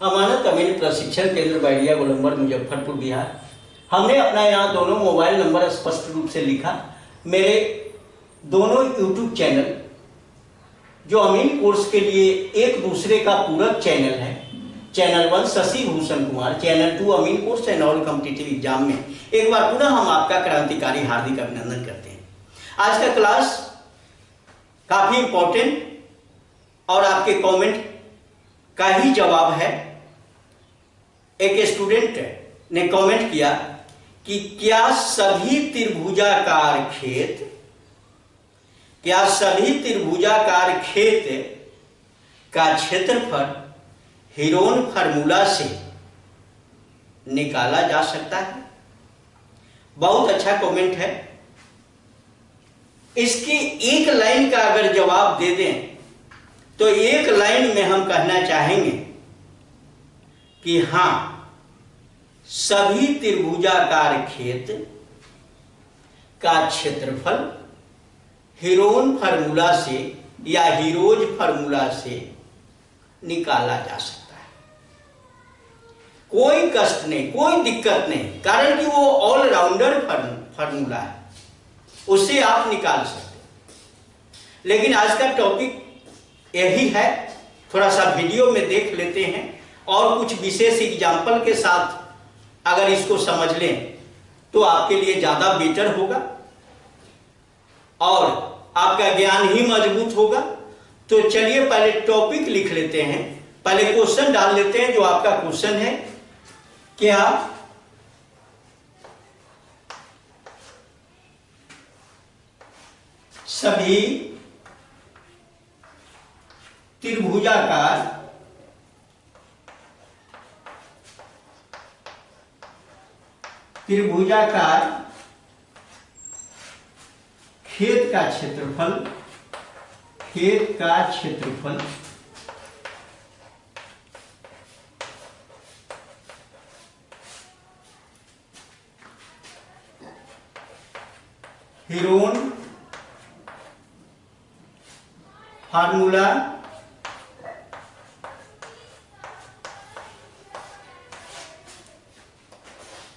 अमानत अमीन प्रशिक्षण केंद्र बैरिया गोलंबर मुजफ्फरपुर बिहार। हमने अपना यहाँ दोनों मोबाइल नंबर स्पष्ट रूप से लिखा। मेरे दोनों यूट्यूब चैनल जो अमीन कोर्स के लिए एक दूसरे का पूरक चैनल है, channel 1 Shashi Bhushan Kumar, channel 2 Ameen course and all competitive exam में एक बार पुनः हम आपका क्रांतिकारी हार्दिक अभिनंदन करते हैं। आज का क्लास काफी इंपॉर्टेंट और आपके कमेंट का ही जवाब है। एक स्टूडेंट ने कमेंट किया कि क्या सभी त्रिभुजाकार खेत का क्षेत्रफल हीरोन फार्मूला से निकाला जा सकता है। बहुत अच्छा कमेंट है। इसकी एक लाइन का अगर जवाब दे दें तो एक लाइन में हम कहना चाहेंगे कि हां, सभी त्रिभुजाकार खेत का क्षेत्रफल हीरोन फार्मूला से या हीरोज फार्मूला से निकाला जा सकता है। कोई कष्ट नहीं, कोई दिक्कत नहीं, कारण कि वो ऑलराउंडर फार्मूला है, उससे आप निकाल सकते हैं। लेकिन आज का टॉपिक यही है। थोड़ा सा वीडियो में देख लेते हैं और कुछ विशेष एग्जाम्पल के साथ अगर इसको समझ लें तो आपके लिए ज्यादा बेटर होगा और आपका ज्ञान ही मजबूत होगा। तो चलिए पहले टॉपिक लिख लेते हैं, पहले क्वेश्चन डाल लेते हैं। जो आपका क्वेश्चन है, क्या सभी त्रिभुजाकार खेत का क्षेत्रफल हीरोन फार्मूला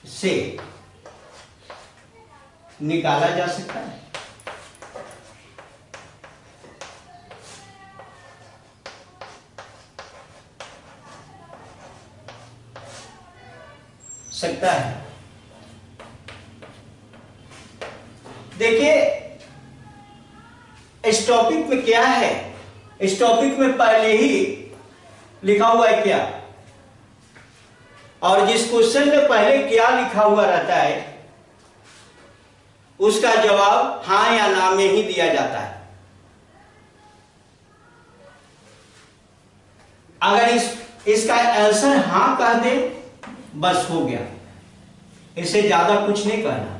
से निकाला जा सकता है। देखिए इस टॉपिक में क्या है, इस टॉपिक में पहले ही लिखा हुआ है क्या, और जिस क्वेश्चन में पहले क्या लिखा हुआ रहता है उसका जवाब हां या ना में ही दिया जाता है। अगर इसका आंसर हां कह दे बस हो गया, इससे ज्यादा कुछ नहीं कहना।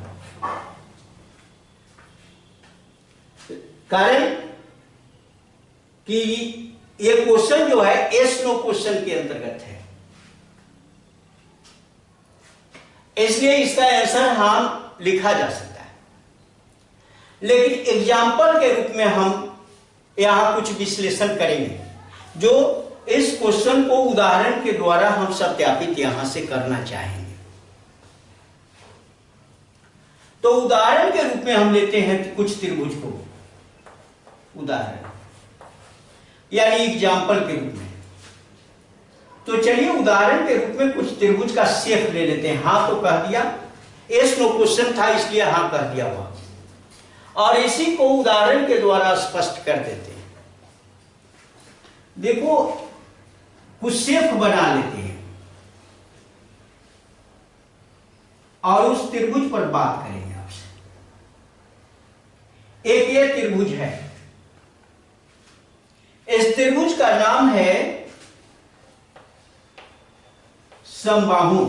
कारण कि ये क्वेश्चन जो है यस नो क्वेश्चन के अंतर्गत है, इसलिए इसका आंसर हां लिखा जा सकता है। लेकिन एग्जाम्पल के रूप में हम यहां कुछ विश्लेषण करेंगे, जो इस क्वेश्चन को उदाहरण के द्वारा हम सत्यापित यहां से करना चाहेंगे। तो उदाहरण के रूप में हम लेते हैं कुछ त्रिभुज को, उदाहरण यानी एग्जाम्पल के रूप में। तो चलिए उदाहरण के रूप में कुछ त्रिभुज का शेप ले लेते हैं। हां तो कह दिया, यस नो क्वेश्चन था इसलिए हां कह दिया हुआ, और इसी को उदाहरण के द्वारा स्पष्ट कर देते हैं। देखो कुछ शेप बना लेते हैं और उस त्रिभुज पर बात करेंगे आपसे। एक ये त्रिभुज है, इस त्रिभुज का नाम है समबाहु।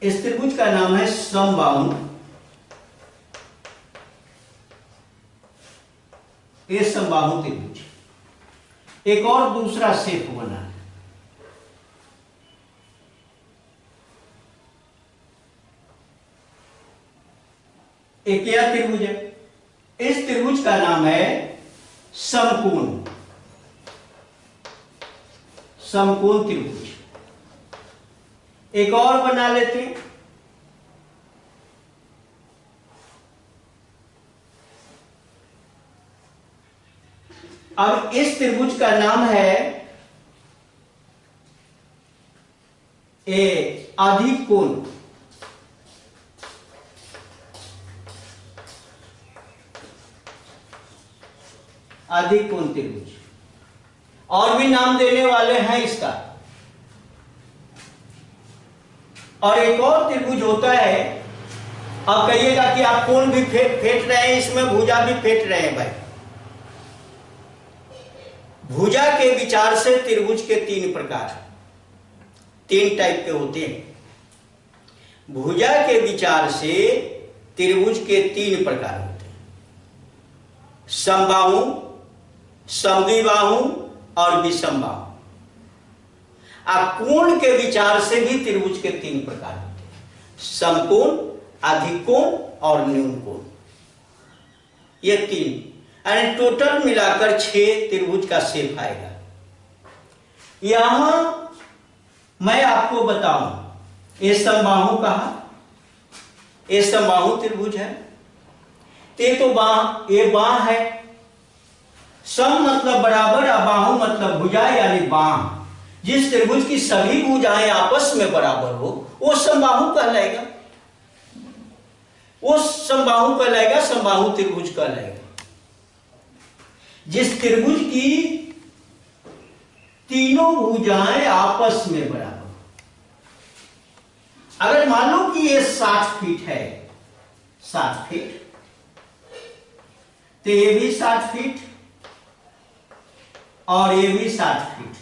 इस त्रिभुज का नाम है समबाहु। ये समबाहु त्रिभुज। एक और दूसरा शेप बना है, एक यह त्रिभुज है। इस त्रिभुज का नाम है समकोण। समकोण त्रिभुज। एक और बना लेते हैं। अब इस त्रिभुज का नाम है अधिक कोण। अधिक कोण त्रिभुज। और भी नाम देने वाले हैं इसका। और एक और त्रिभुज होता है, आप कहिएगा कि आप कोण भी फेंट रहे हैं, इसमें भुजा भी फेंट रहे हैं भाई। भुजा के विचार से त्रिभुज के तीन प्रकार, तीन टाइप के होते हैं। भुजा के विचार से त्रिभुज के तीन प्रकार होते हैं, समबाहु, समद्विबाहु और विषमबाहु। कोण के विचार से भी त्रिभुज के तीन प्रकार होते हैं, समकोण, अधिक कोण और न्यून कोण। ये तीन, यानी टोटल मिलाकर 6 त्रिभुज का शेप आएगा। यहां मैं आपको बताऊं, ये समबाहु कहा, ये समबाहु त्रिभुज है। ये तो बाह, ये बाह है। सम मतलब बराबर, और बाहु मतलब भुजा यानी बाह। जिस त्रिभुज की सभी भुजाएं आपस में बराबर हो वो समबाहु कहलाएगा, वो समबाहु कहलाएगा, समबाहु त्रिभुज कहलाएगा। जिस त्रिभुज की तीनों भुजाएं आपस में बराबर। अगर मान लो कि ये 60 फीट है, 60 फीट, तो ये भी 60 फीट और ये भी 60 फीट।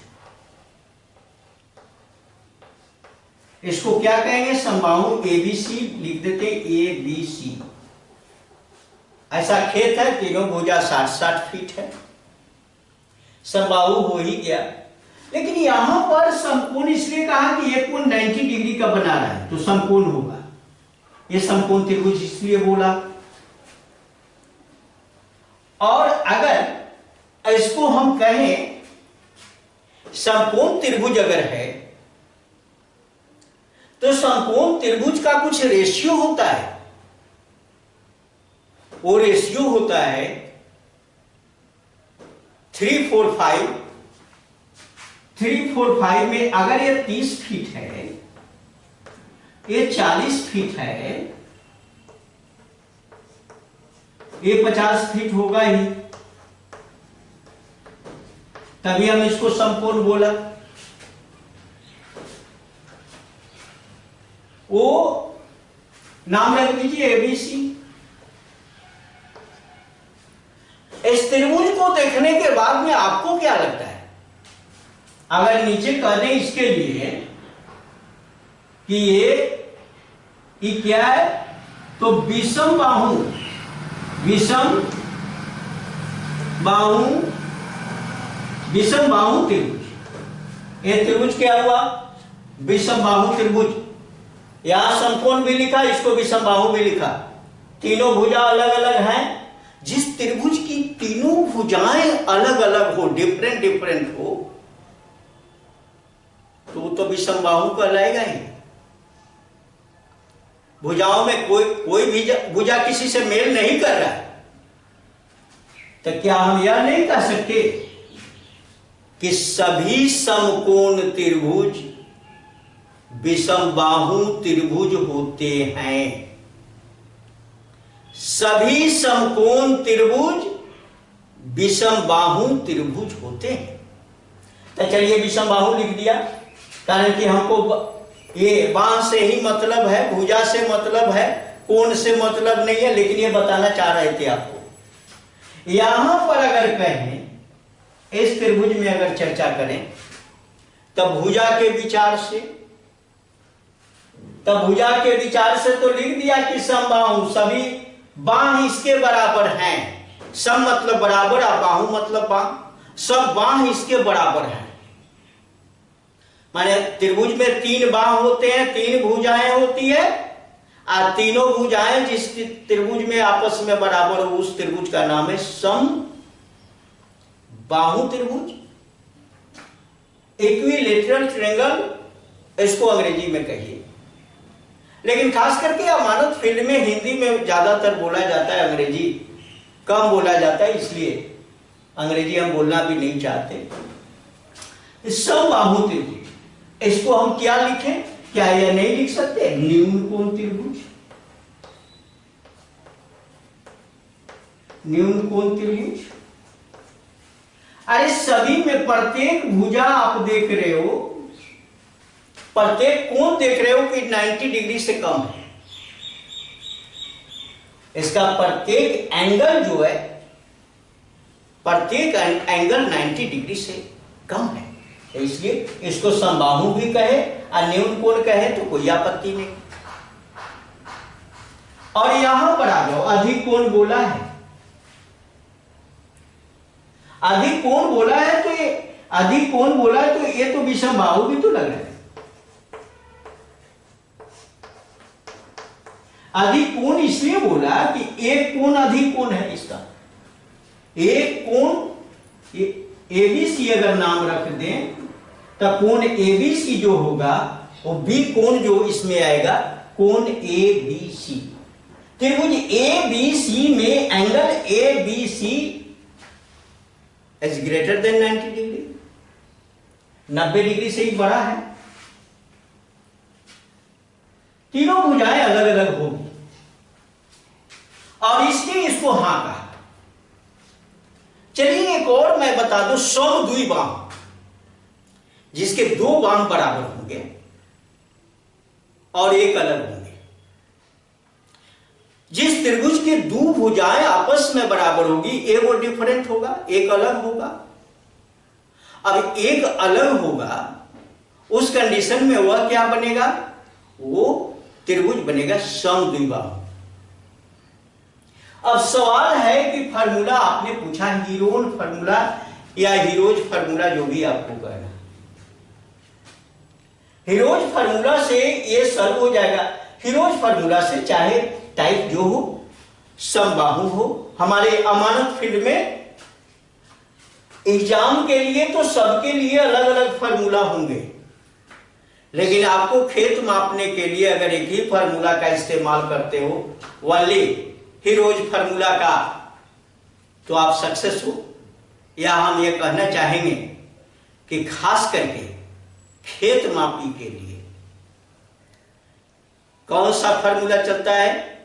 इसको क्या कहेंगे? समबाहु ABC लिख देते, ABC। ऐसा खेत है, तीनों भुजा 60-60 फीट है, समबाहु हो ही गया। लेकिन यहां पर समकोण इसलिए कहा कि ये कोण 90 डिग्री का बना रहा है तो समकोण होगा। ये समकोण त्रिभुज इसलिए बोला। और अगर इसको हम कहें समकोण त्रिभुज अगर है तो समकोण त्रिभुज का कुछ रेशियो होता है। वो रेशियो होता है 3-4-5। 3-4-5 में अगर ये 30 फीट है, ये 40 फीट है, ये 50 फीट होगा ही, तभी हम इसको समकोण बोला। वो नाम रख लीजिए ABC। इस त्रिभुज को देखने के बाद में आपको क्या लगता है? अगर नीचे कह दें इसके लिए कि ये क्या है, तो विषम बाहु, विषम बाहु, विषम बाहु त्रिभुज। ये त्रिभुज क्या हुआ? विषम बाहु त्रिभुज। यहां समकोण भी लिखा, इसको विषम बाहु भी लिखा। तीनों भुजा अलग अलग हैं। जिस त्रिभुज की तीनों भुजाएं अलग अलग हो, डिफरेंट डिफरेंट हो, तो विषम बाहु कहलाएगा ही। भुजाओं में कोई भी भुजा किसी से मेल नहीं कर रहा है, तो क्या हम यह नहीं कह सकते कि सभी समकोण त्रिभुज विषम बाहु त्रिभुज होते हैं? सभी समकोण त्रिभुज विषम बाहु त्रिभुज होते हैं। तो चलिए विषम बाहु लिख दिया, कारण कि हमको ये बाह से ही मतलब है, भुजा से मतलब है, कोण से मतलब नहीं है। लेकिन ये बताना चाह रहे थे आपको। यहां पर अगर कहें, इस त्रिभुज में अगर चर्चा करें, तब भुजा के विचार से, तब भुजा के विचार से तो लिख दिया कि समबाहु, सभी बाह इसके बराबर हैं। सम मतलब बराबर, और बाहु मतलब बाह, सब बाह इसके बराबर हैं। माने त्रिभुज में 3 बाह होते हैं, 3 भुजाएं होती है, और तीनों भुजाएं जिस त्रिभुज में आपस में बराबर हो उस त्रिभुज का नाम है सम बाहु त्रिभुज। इक्विलेटरल ट्रायंगल इसको अंग्रेजी में कहिए, लेकिन खास करके अमानत फील्ड में हिंदी में ज्यादातर बोला जाता है, अंग्रेजी कम बोला जाता है, इसलिए अंग्रेजी हम बोलना भी नहीं चाहते। समबाहु त्रिभुज, इसको हम क्या लिखें, क्या यह नहीं लिख सकते, न्यून कोण त्रिभुज, न्यून कोण त्रिभुज। अरे सभी में प्रत्येक भुजा आप देख रहे हो, प्रत्येक कोण देख रहे हो कि 90 डिग्री से कम है, इसका प्रत्येक एंगल जो है, प्रत्येक एंगल 90 डिग्री से कम है, इसलिए इसको समबाहु भी कहे और न्यून कोण कहे तो कोई आपत्ति नहीं। और यहां पर आ जाओ, अधिक कोण बोला है, अधिक कोण बोला है तो ये अधिक कोण बोला है तो ये तो विषमबाहु भी तो लग रहा है। अधिक कोण इसलिए बोला कि एक कोण अधिक कोण है इसका, एक कोण एबीसी अगर नाम रख दें तो कोण एबीसी जो होगा वो बी कोण जो इसमें आएगा कोण एबीसी। त्रिभुज एबीसी में angle ABC is greater than 90 degree, 90 degree से ही बड़ा है। तीनों भुजाएं अलग अलग होगी और इसलिए इसको हां कहा। चलिए एक और मैं बता दूं, समद्विबाहु, जिसके दो बाम बराबर होंगे और एक अलग होंगे। जिस त्रिभुज के दो भुजाएं आपस में बराबर होगी, एक वो डिफरेंट होगा, एक अलग होगा। अब एक अलग होगा, उस कंडीशन में वह क्या बनेगा, वो त्रिभुज बनेगा समद्विबाहु। अब सवाल है कि फार्मूला आपने पूछा, हीरोन फार्मूला या हीरोज फार्मूला, जो भी आपको कहना, हीरोज फार्मूला से ये सॉल्व हो जाएगा। हीरोज फार्मूला से चाहे टाइप जो हो, समबाहु हो, हमारे अमानत फील्ड में एग्जाम के लिए तो सबके लिए अलग अलग फार्मूला होंगे, लेकिन आपको खेत मापने के लिए अगर एक ही फार्मूला का इस्तेमाल करते हो, वाले हीरोज फार्मूला का, तो आप सक्सेस हो। या हम ये कहना चाहेंगे कि खास करके खेत मापी के लिए कौन सा फार्मूला चलता है,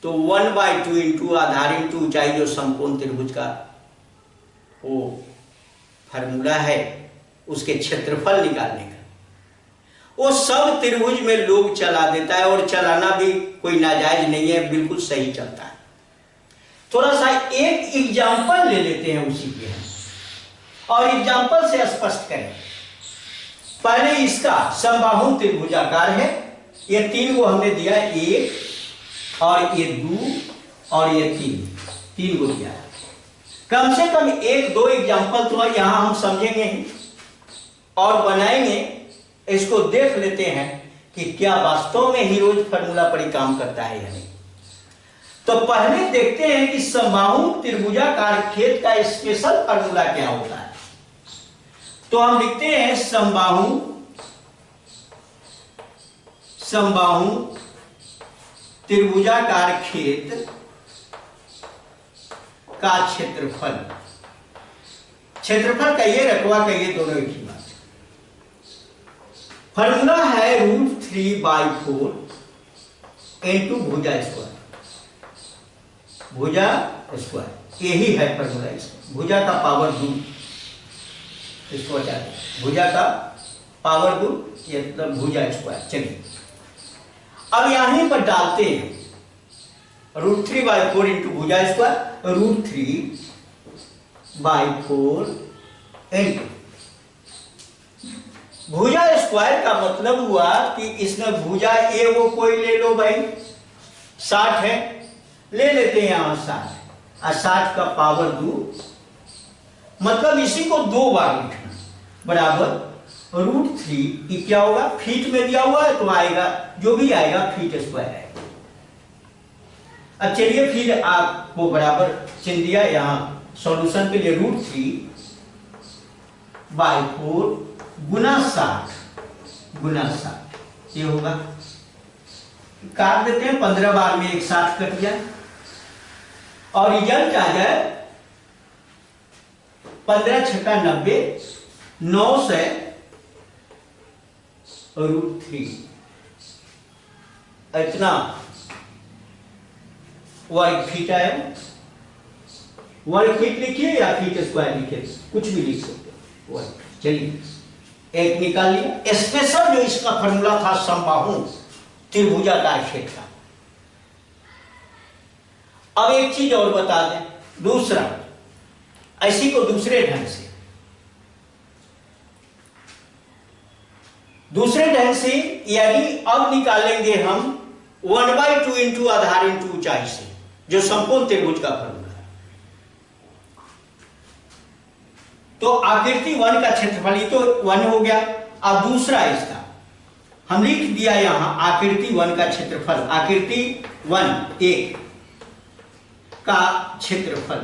तो 1/2 इंटू आधार इंटू ऊंचाई, जो समकोण त्रिभुज का वो फार्मूला है, उसके क्षेत्रफल निकालने का, वो सब त्रिभुज में लोग चला देता है, और चलाना भी कोई नाजायज नहीं है, बिल्कुल सही चलता है। थोड़ा सा एक एग्जाम्पल ले लेते हैं उसी के हम, और एग्जाम्पल से स्पष्ट करें। पहले इसका समबाहु त्रिभुजाकार है, ये तीन को हमने दिया, एक और ये दो और ये तीन को दिया। कम से कम एक दो एग्जाम्पल तो यहां हम समझेंगे और बनाएंगे, इसको देख लेते हैं कि क्या वास्तव में हीरोज फार्मूला पर ही काम करता है या नहीं। तो पहले देखते हैं कि समबाहु त्रिभुजाकार खेत का स्पेशल फार्मूला क्या होता है। तो हम लिखते हैं समबाहु त्रिभुजाकार खेत का क्षेत्रफल, क्षेत्रफल कहिए रकबा कहिए, दोनों एक ही बात। फार्मूला है √3/4 इंटू भुजा स्क्वायर, भुजा स्क्वायर, यही है फार्मूला। इसका भुजा का पावर 2, इसको हटा दें, भुजा का पावर 2, ये मतलब भुजा स्क्वायर। चलिए अब यहीं पर डालते हैं √3/4 इंटू भुजा स्क्वायर, √3/4 इंटू भुजा स्क्वायर का मतलब हुआ कि इसमें भुजा ए वो कोई ले लो भाई, 60 है, ले लेते हैं यहां 60 और 60 का पावर 2, मतलब इसी को 2 बार लिखना, बराबर √3 की क्या होगा, फीट में दिया हुआ है तो आएगा जो भी आएगा फीट स्क्वायर आएगा। अब चलिए फिर आपको बराबर चिन्ह दिया, यहां सॉल्यूशन के लिए √3 बाई 4 गुना 60 ये होगा। काट देते हैं, 15 बार में 160 कट गया और रिजल्ट आ जाए 15 छक्का 90, 900 √3 इतना वर्ग फीट आया। वर्ग फीट लिखिए या फीट स्क्वायर लिखिए, कुछ भी लिख सकते हैं वर्ग। चलिए एक निकाल लिया। स्पेशल जो इसका फॉर्मूला था समबाहु त्रिभुजाकार क्षेत्र का। अब एक चीज और बता दें, दूसरा ऐसी को दूसरे ढंग से यानी अब निकालेंगे हम 1/2 इंटू आधार इंटू ऊंचाई से, जो समकोण त्रिभुज का फॉर्मूला है। तो आकृति 1 का क्षेत्रफल ही तो 1 हो गया। अब दूसरा इसका हम लिख दिया यहां आकृति 1 का क्षेत्रफल, आकृति 1 एक का क्षेत्रफल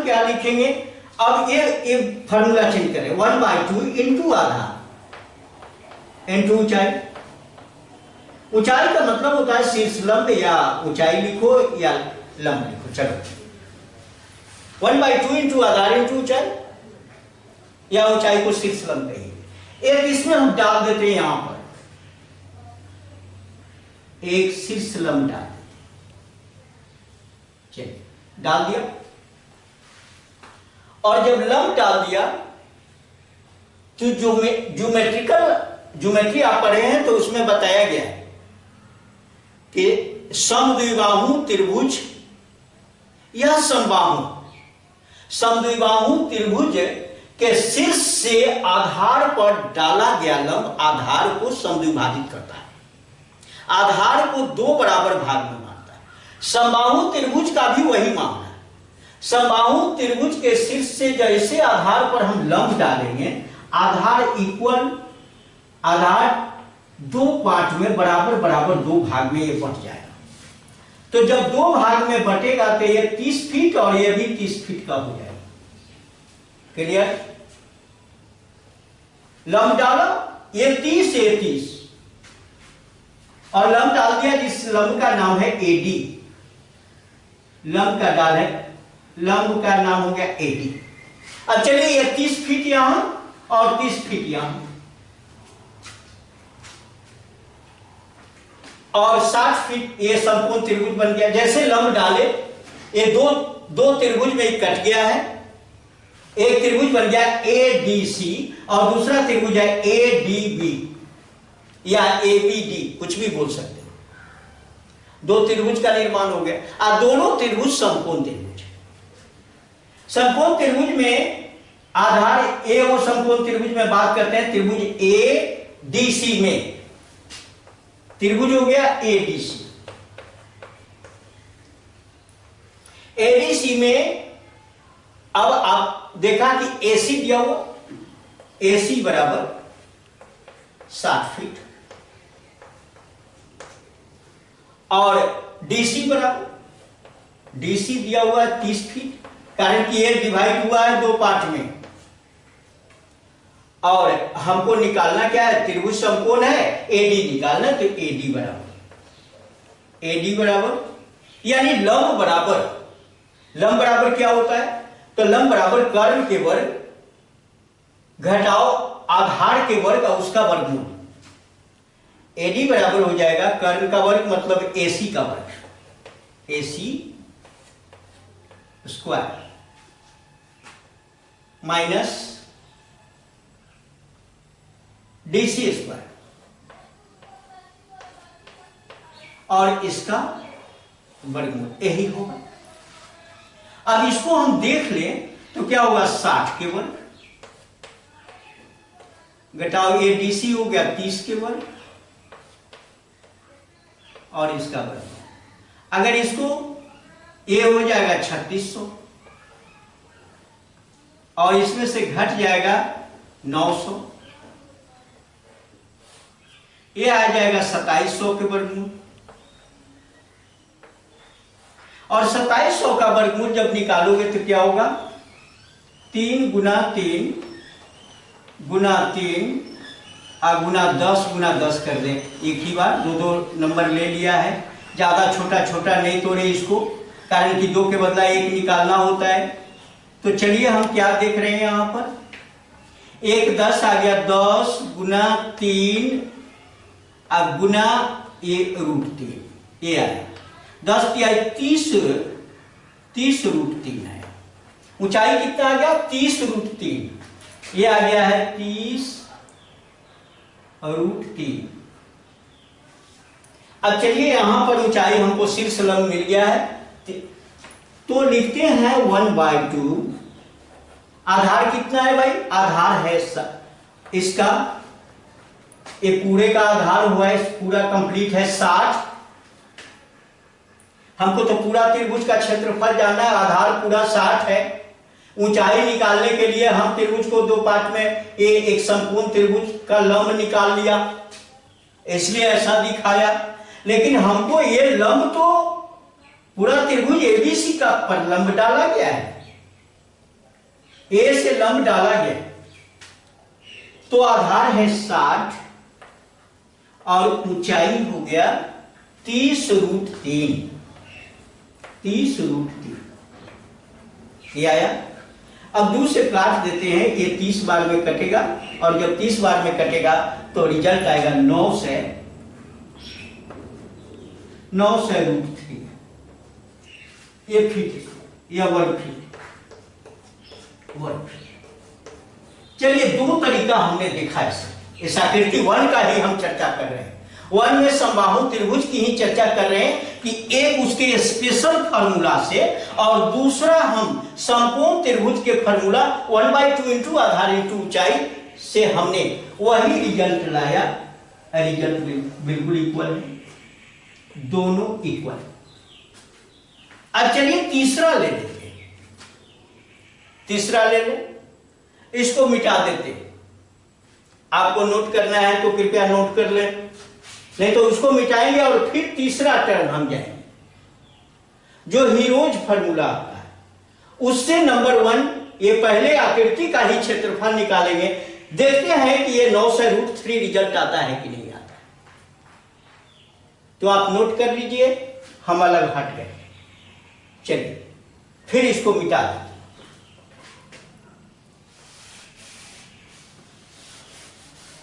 क्या लिखेंगे? अब ये फॉर्मूला चेंज करें, 1/2 इंटू आधार इंटू ऊंचाई। ऊंचाई का मतलब होता है शीर्ष लंब, या ऊंचाई लिखो या लंब लिखो। चलो 1/2 इंटू आधार इंटू ऊंचाई, या ऊंचाई को शीर्ष लंब कहिए। एक इसमें हम डाल देते हैं, यहां पर एक शीर्ष लंब डाल, चलिए डाल दिया। और जब लंब डाल दिया तो ज्योमेट्री आप पढ़े हैं तो उसमें बताया गया है कि समद्विबाहु त्रिभुज या समद्विबाहु त्रिभुज के शीर्ष से आधार पर डाला गया लंब आधार को समद्विभाजित करता है, आधार को 2 बराबर भाग में बांटता है। समबाहु त्रिभुज का भी वही मामला है। समबाहु त्रिभुज के शीर्ष से जैसे आधार पर हम लंब डालेंगे, आधार 2 पार्ट में बराबर 2 भाग में ये बंट जाएगा। तो जब 2 भाग में बटेगा तो ये 30 फीट और ये भी 30 फीट का हो जाएगा। क्लियर? लंब डाला, ये 30 ये 30 और लंब डाल दिया, जिस लंब का नाम है एडी। लंब का नाम हो गया एडी। अब चलिए ये 30 फीट यहां और 30 फीट यहां और 60 फीट, ये समकोण त्रिभुज बन गया। जैसे लंब डाले ये दो त्रिभुज में कट गया है। एक त्रिभुज बन गया एडीसी और दूसरा त्रिभुज है एडीबी या एबीडी, कुछ भी बोल सकते हैं। 2 त्रिभुज का निर्माण हो गया और दोनों त्रिभुज समकोण त्रिभुज। समकोण त्रिभुज में आधार ए और समकोण त्रिभुज में बात करते हैं त्रिभुज एडीसी में। त्रिभुज हो गया एडीसी। एडीसी में अब आप देखा कि एसी दिया हुआ, एसी बराबर 60 फीट और डीसी बराबर, डीसी दिया हुआ है 30 फीट, कारण कि ये डिवाइड हुआ है 2 पार्ट में। और हमको निकालना क्या है? त्रिभुज समकोण है, एडी निकालना, तो एडी बराबर यानी लंब बराबर क्या होता है? तो लंब बराबर कर्ण के वर्ग घटाओ आधार के वर्ग और उसका वर्गमूल। एडी बराबर हो जाएगा कर्ण का वर्ग मतलब एसी का वर्ग, AC square minus DC square और इसका वर्गमूल, यही होगा। अब इसको हम देख लें तो क्या होगा? 60 के वर्ग घटाओ ये डीसी हो गया 30 के वर्ग और इसका वर्ग। अगर इसको ये हो जाएगा 3600 और इसमें से घट जाएगा 900, ये आ जाएगा 2700 के वर्गमूल। और 2700 का वर्गमूल जब निकालोगे तो क्या होगा? 3 गुना 3 गुना 3 और गुना 10 कर दें। एक ही बार दो दो नंबर ले लिया है, ज़्यादा छोटा छोटा नहीं तोड़े इसको, कारण कि 2 के बदला 1 निकालना होता है। तो चलिए हम क्या देख रहे हैं यहाँ पर, 1 10 आ गया, 10 गुना 3 और गुना ये √3, ये आया 10 या 30 √3 है। ऊंचाई कितना आ गया, 30 √3, ये आ गया है 30 √3। अब चलिए यहां पर ऊंचाई हमको शीर्ष लंब मिल गया है, तो लिखते हैं 1/2। आधार कितना है भाई, आधार है इसका, ये पूरे का आधार हुआ है, पूरा कंप्लीट है 60। हमको तो पूरा त्रिभुज का क्षेत्रफल जानना है, आधार पूरा 60 है। ऊंचाई निकालने के लिए हम त्रिभुज को 2 पार्ट में, एक संपूर्ण त्रिभुज का लंब निकाल लिया, इसलिए ऐसा दिखाया। लेकिन हमको ये लंब तो पूरा त्रिभुज एबीसी का पर लंब डाला गया है, ए से लंब डाला गया, तो आधार है 60 और ऊंचाई हो गया 30 √3, 30 √3 ये आया। अब 2 से काट देते हैं, ये 30 बार में कटेगा, और जब 30 बार में कटेगा तो रिजल्ट आएगा 9 से √3, ये फीट या वर्ग फीट। चलिए 2 तरीका हमने देखा है, इस आकृति 1 का ही हम चर्चा कर रहे हैं। 1 में समबाहु त्रिभुज की ही चर्चा कर रहे हैं कि एक उसके स्पेशल फार्मूला से, और दूसरा हम संपूर्ण त्रिभुज के फार्मूला 1/2 इंटू आधार इंटू ऊंचाई से हमने वही रिजल्ट लाया। रिजल्ट बिल्कुल इक्वल है, दोनों इक्वल। अब चलिए तीसरा ले लेते हैं, तीसरा ले लो, इसको मिटा देते हैं। आपको नोट करना है तो कृपया नोट कर लें, नहीं तो उसको मिटाएंगे और फिर तीसरा टर्म हम जाएंगे, जो हीरोज फार्मूला आता है उससे नंबर 1, ये पहले आकृति का ही क्षेत्रफल निकालेंगे। देखते हैं कि ये 9 से √3 रिजल्ट आता है कि नहीं आता। तो आप नोट कर लीजिए, हम अलग हट गए। चलिए फिर इसको मिटा दें।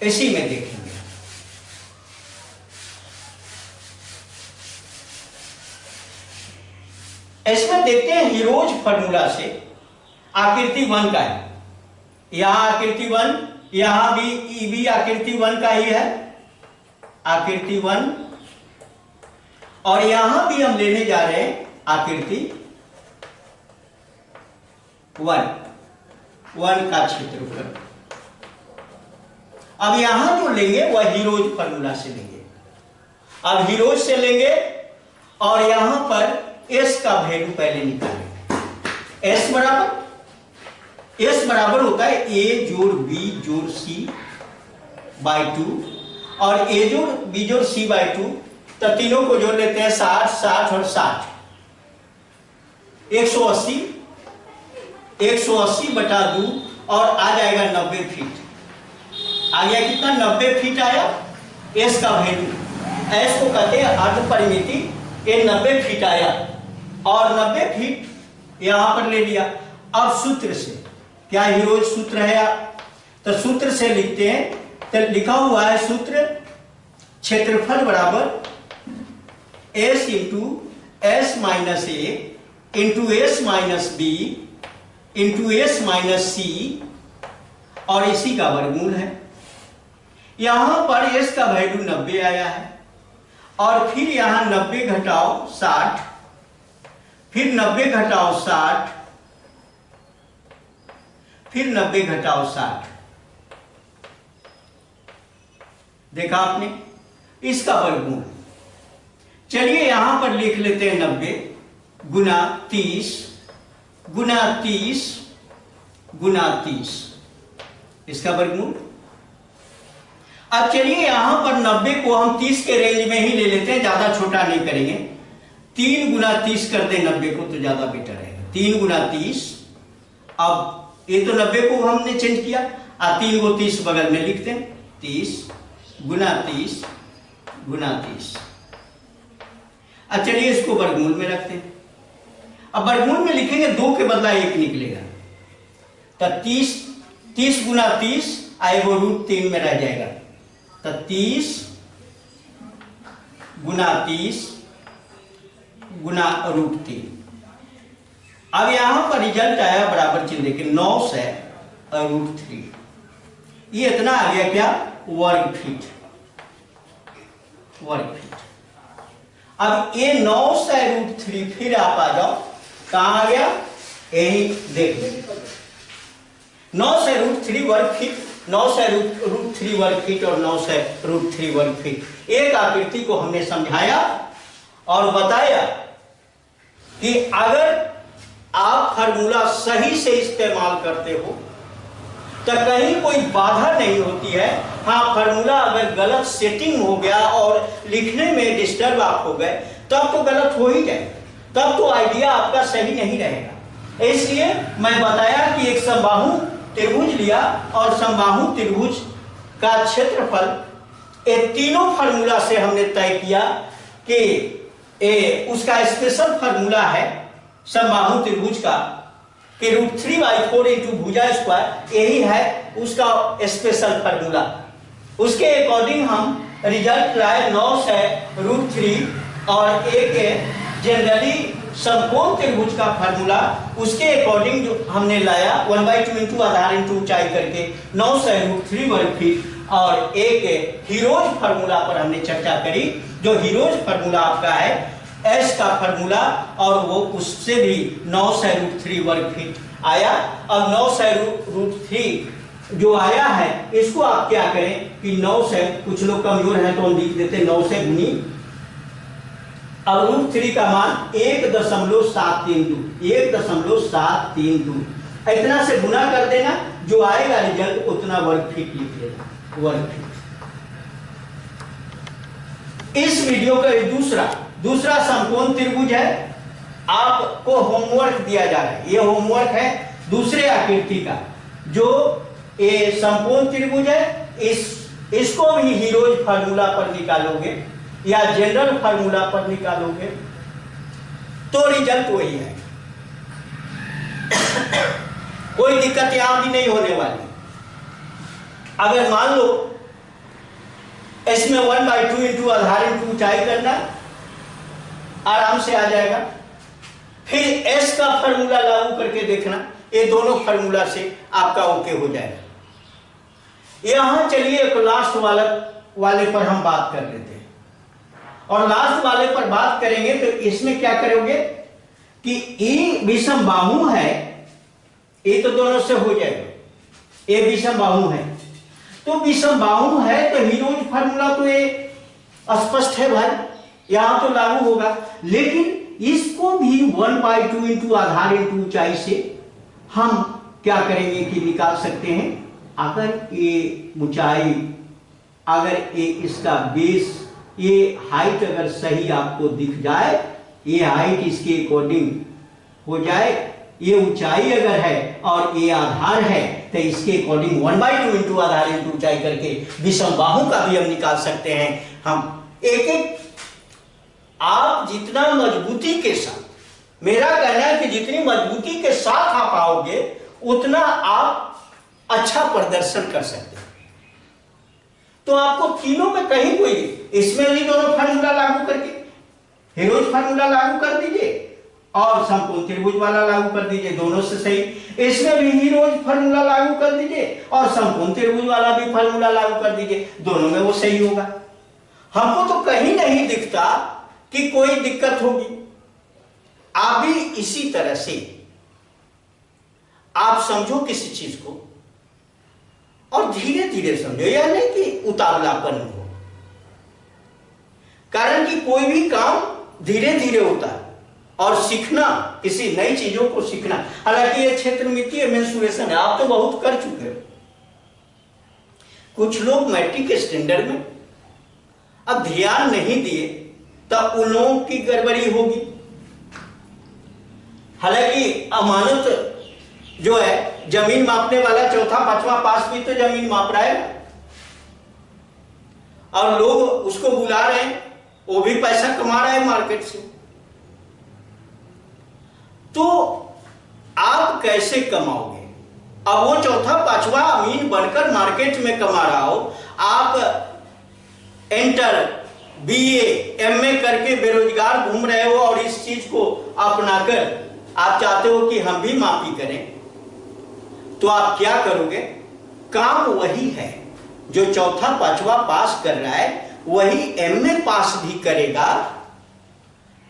इसी में देखेंगे, इसमें देखते हैं हीरोज फार्मूला से आकृति 1 का है। यहां आकृति 1, यहां भी आकृति 1 का ही है, आकृति 1, और यहां भी हम लेने जा रहे हैं आकृति 1 का क्षेत्रफल। अब यहां जो लेंगे वह हीरोज फार्मूला से लेंगे। अब हीरोज से लेंगे और यहां पर S का वैल्यू पहले निकालेंगे। S बराबर होता है A जोड़ B जोड़ C बाई 2, और A जोड़ B जोड़ C बाई 2, तो तीनों को जोड़ लेते हैं 60, 60 और 60, 180 बटा 2, और आ जाएगा 90 फीट। आ गया कितना, 90 फीट आया S का वैल्यू। S को कहते हैं अर्ध परिमिति, ये 90 फीट आया, और 90 फीट यहां पर ले लिया। अब सूत्र से, क्या हीरोज सूत्र है, तो सूत्र से लिखते हैं, तो लिखा हुआ है सूत्र, क्षेत्रफल बराबर S into S minus A into S minus B into S minus C, और इसी का वर्गमूल है। यहां पर S का वैल्यू 90 आया है, और फिर यहां 90 घटाओ 60, फिर 90 घटाओ 60, फिर 90 घटाओ 60। देखा आपने, इसका वर्गमूल। चलिए यहां पर लिख लेते हैं 90 गुना 30 गुना 30 गुना 30, इसका वर्गमूल। अब चलिए यहां पर 90 को हम 30 के रेंज में ही ले लेते हैं, ज्यादा छोटा नहीं करेंगे। 3 गुना 30 कर दें 90 को तो ज्यादा बेटर रहेगा। 3 गुना 30, अब ये तो 90 को हमने चेंज किया, और 3 को 30 बगल में लिखते हैं, 30 गुना 30 गुना 30। अब चलिए इसको वर्गमूल में रखते हैं। अब वर्गमूल में लिखेंगे 2 के बदला 1 निकलेगा, तो 30 गुना 30 आए वो √3 में रह जाएगा, तो 30 गुना 30 गुना √3। अब यहां पर रिजल्ट आया बराबर चिन्ह देखिए 9 से √3, ये इतना आ गया क्या, वर्ग फीट। अब ये 9 से √3, फिर आप आ जाओ कहां आ गया, यही देख 9 से √3 वर्ग फीट, 9 से √3 वर्ग फीट और 9 से √3 वर्ग फीट। एक आकृति को हमने समझाया और बताया कि अगर आप फार्मूला सही से इस्तेमाल करते हो तो कहीं कोई बाधा नहीं होती है। हाँ, फार्मूला अगर गलत सेटिंग हो गया और लिखने में डिस्टर्ब आप हो गए तब तो गलत हो ही जाए, तब तो आइडिया आपका सही नहीं रहेगा। इसलिए मैं बताया कि एक समबाहु त्रिभुज लिया और समबाहु त्रिभुज का क्षेत्रफल ये तीनों फार्मूला से हमने तय किया कि उसका स्पेशल फार्मूला है समबाहु त्रिभुज का कि √3/4 इंटू भुजा स्क्वायर, यही है उसका स्पेशल फार्मूला। उसके अकॉर्डिंग हम रिजल्ट लाए 9 से √3 और एक जनरली समकोण त्रिभुज का फार्मूला, उसके अकॉर्डिंग जो हमने लाया 1/2 इंटू आधार इंटू ऊंचाई करके 9 से √3 वर्ग फीट, और एक हीरोज फार्मूला पर हमने चर्चा करी, जो हीरोज फार्मूला आपका है एस का फार्मूला, और वो उससे भी 9 से √3 वर्ग फीट आया। अब 9 से √3 जो आया है इसको आप क्या करें कि 9 से, कुछ लोग कमजोर हैं तो हम लिख देते 9 से गुनी, अब √3 का मान 1.732 इतना से गुना कर देना, जो आएगा रिजल्ट उतना वर्ग फीट लिख देना, वर्ग फीट। इस वीडियो का दूसरा समकोण त्रिभुज है, आपको होमवर्क दिया जा रहा है, ये होमवर्क है दूसरे आकृति का, जो ये समकोण त्रिभुज है, इसको भी हीरोज फार्मूला पर निकालोगे या जनरल फार्मूला पर निकालोगे तो रिजल्ट वही है। कोई दिक्कत यहां भी नहीं होने वाली। अगर मान लो इसमें 1/2 इंटू आधार इंटू ऊंचाई करना, आराम से आ जाएगा। फिर एस का फार्मूला लागू करके देखना, ये दोनों फार्मूला से आपका ओके हो जाएगा। यहां चलिए एक लास्ट वाले पर हम बात कर लेते हैं, और लास्ट वाले पर बात करेंगे तो इसमें क्या करोगे कि ये विषम बाहु है, ये तो दोनों से हो जाएगा, ये विषम बाहु है, तो विषम बाहु है तो हीरोज फार्मूला तो ये स्पष्ट है भाई, यहां तो लागू होगा। लेकिन इसको भी 1/2 इंटू आधार इंटू ऊंचाई से हम क्या करेंगे कि निकाल सकते हैं। अगर ये ऊंचाई, अगर ये इसका बेस, ये हाइट अगर सही आपको दिख जाए, ये हाइट इसके अकॉर्डिंग हो जाए, ये ऊंचाई अगर है और ये आधार है, तो इसके अकॉर्डिंग 1/2 इंटू आधार इंटू ऊंचाई करके विषम बाहु का भी हम निकाल सकते हैं। हम एक आप जितना मजबूती के साथ, मेरा कहना है कि जितनी मजबूती के साथ आप आओगे उतना आप अच्छा प्रदर्शन कर सकते हैं। तो आपको तीनों में कहीं कोई, इसमें भी दोनों फार्मूला लागू करके हीरोज फार्मूला लागू कर दीजिए और समकोण त्रिभुज वाला लागू कर दीजिए, दोनों से सही। इसमें भी हीरोज फार्मूला लागू कर दीजिए और समकोण त्रिभुज वाला भी फार्मूला लागू कर दीजिए, दोनों में वो सही होगा। हमको तो कहीं नहीं दिखता कि कोई दिक्कत होगी। आप भी इसी तरह से आप समझो किसी चीज को और धीरे धीरे समझो, यह नहीं कि उतावलापन हो, कारण कि कोई भी काम धीरे धीरे होता है और सीखना, किसी नई चीजों को सीखना। हालांकि यह क्षेत्रमितीय मेंसुरेशन है, आप तो बहुत कर चुके हो। कुछ लोग मैट्रिक स्टैंडर्ड में अब ध्यान नहीं दिए तब उन लोगों की गड़बड़ी होगी। हालांकि अमानत जो है जमीन मापने वाला चौथा पांचवा पास भी तो जमीन माप रहा है, और लोग उसको बुला रहे हैं, वो भी पैसा कमा रहा है मार्केट से। तो आप कैसे कमाओगे? अब वो चौथा पांचवा अमीन बनकर मार्केट में कमा रहा हो, आप इंटर बीए एमए करके बेरोजगार घूम रहे हो और इस चीज को अपनाकर आप चाहते हो कि हम भी माफी करें, तो आप क्या करोगे? काम वही है जो चौथा पांचवा पास कर रहा है, वही एमए पास भी करेगा,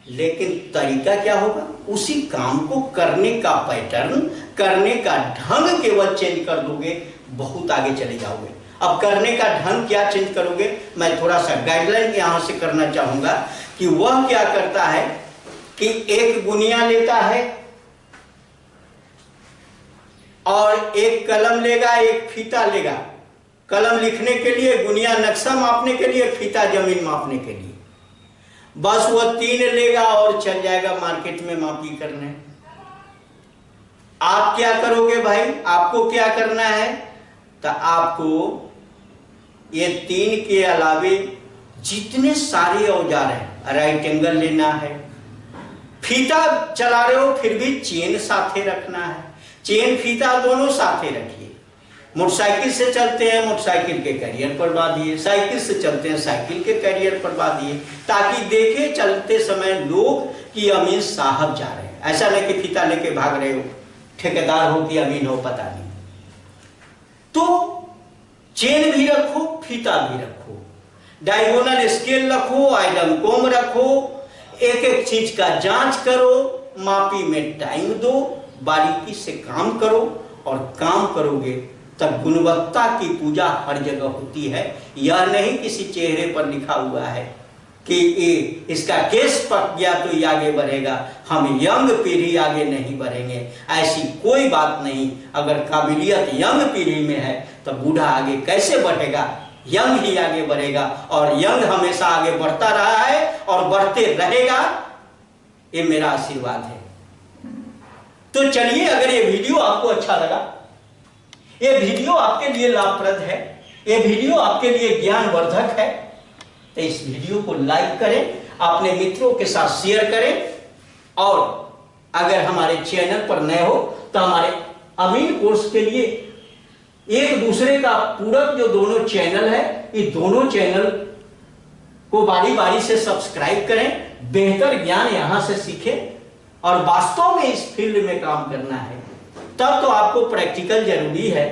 लेकिन तरीका क्या होगा? उसी काम को करने का पैटर्न, करने का ढंग केवल चेंज कर दोगे, बहुत आगे चले जाओगे। अब करने का ढंग क्या चेंज करोगे? मैं थोड़ा सा गाइडलाइन यहां से करना चाहूंगा कि वह क्या करता है कि एक गुनिया लेता है और एक कलम लेगा, एक फीता लेगा, कलम लिखने के लिए, गुनिया नक्शा मापने के लिए, फीता जमीन मापने के लिए। बस वह 3 लेगा और चल जाएगा मार्केट में मापी करने। आप क्या करोगे भाई? आपको क्या करना है? तो आपको ये 3 के अलावे जितने सारे औजार हैं, राइट एंगल लेना है, फीता चला रहे हो फिर भी चेन साथे रखना है, चेन फीता दोनों साथे रखिए। मोटरसाइकिल से चलते हैं, मोटरसाइकिल के कैरियर पर बांधिए, साइकिल से चलते हैं, साइकिल के कैरियर पर बांधिए, ताकि देखे चलते समय लोग कि अमीन साहब जा रहे हैं। ऐसा नहीं कि फीता लेके भाग रहे हो, ठेकेदार हो कि अमीन हो पता नहीं। तो चेन भी रखो, फीता भी रखो, डायगोनल स्केल रखो, आइटम कोम रखो, एक एक चीज का जांच करो, मापी में टाइम दो, बारीकी से काम करो, और काम करोगे तब गुणवत्ता की पूजा हर जगह होती है। यह नहीं किसी चेहरे पर लिखा हुआ है कि ये इसका केस पक गया तो ये आगे बढ़ेगा, हम यंग पीढ़ी आगे नहीं बढ़ेंगे, ऐसी कोई बात नहीं। अगर काबिलियत यंग पीढ़ी में है तो बूढ़ा आगे कैसे बढ़ेगा? यंग ही आगे बढ़ेगा, और यंग हमेशा आगे बढ़ता रहा है और बढ़ते रहेगा, ये मेरा आशीर्वाद है। तो चलिए, अगर ये वीडियो आपको अच्छा लगा, ये वीडियो आपके लिए लाभप्रद है, ये वीडियो आपके लिए ज्ञानवर्धक है, तो इस वीडियो को लाइक करें, अपने मित्रों के साथ शेयर करें, और अगर हमारे चैनल पर नए हो तो हमारे अमीन कोर्स के लिए एक दूसरे का पूरक जो दोनों चैनल है, ये दोनों चैनल को बारी बारी से सब्सक्राइब करें, बेहतर ज्ञान यहां से सीखें, और वास्तव में इस फील्ड में काम करना है तब तो आपको प्रैक्टिकल जरूरी है।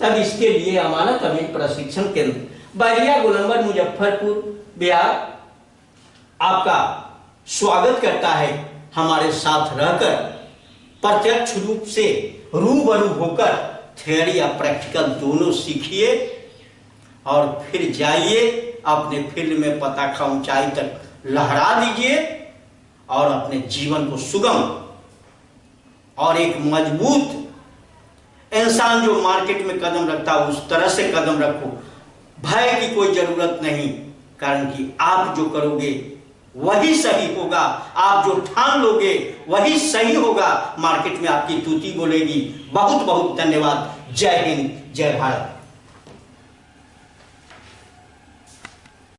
तब इसके लिए अमानत अमीन प्रशिक्षण केंद्र, बैरिया गोलंबर, मुजफ्फरपुर, बिहार आपका स्वागत करता है। हमारे साथ रहकर प्रत्यक्ष रूप से रूबरू होकर थ्योरी या प्रैक्टिकल दोनों सीखिए, और फिर जाइए अपने फील्ड में पताका ऊंचाई तक लहरा दीजिए, और अपने जीवन को सुगम और एक मजबूत इंसान जो मार्केट में कदम रखता है उस तरह से कदम रखो। भय की कोई जरूरत नहीं, कारण कि आप जो करोगे वही सही होगा, आप जो ठान लोगे वही सही होगा, मार्केट में आपकी तूती बोलेगी। बहुत बहुत धन्यवाद। जय हिंद, जय भारत।